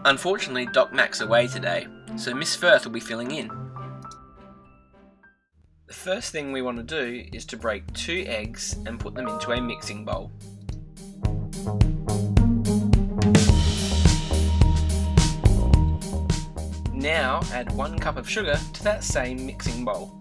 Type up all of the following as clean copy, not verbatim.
Unfortunately, Doc Mac's away today, so Miss Firth will be filling in. The first thing we want to do is to break 2 eggs and put them into a mixing bowl. Now add 1 cup of sugar to that same mixing bowl.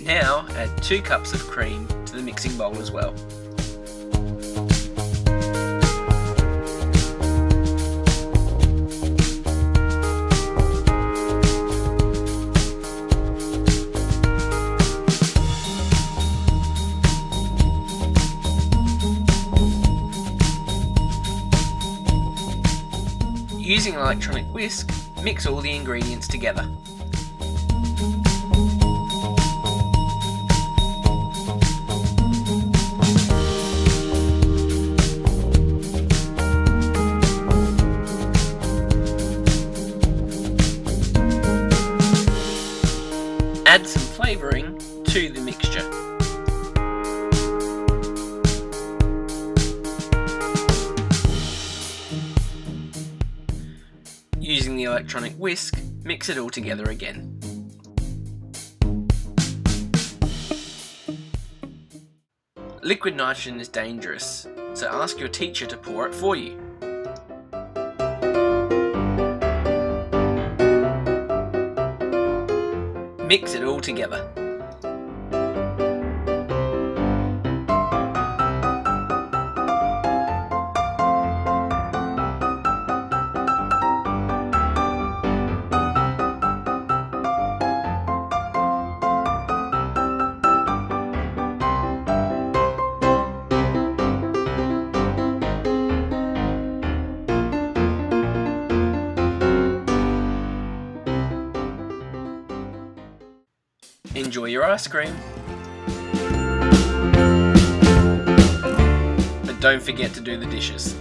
Now add 2 cups of cream to the mixing bowl as well. Using an electronic whisk, mix all the ingredients together. Add some flavouring to the mixture. Using the electronic whisk, mix it all together again. Liquid nitrogen is dangerous, so ask your teacher to pour it for you. Mix it all together. Enjoy your ice cream. But don't forget to do the dishes.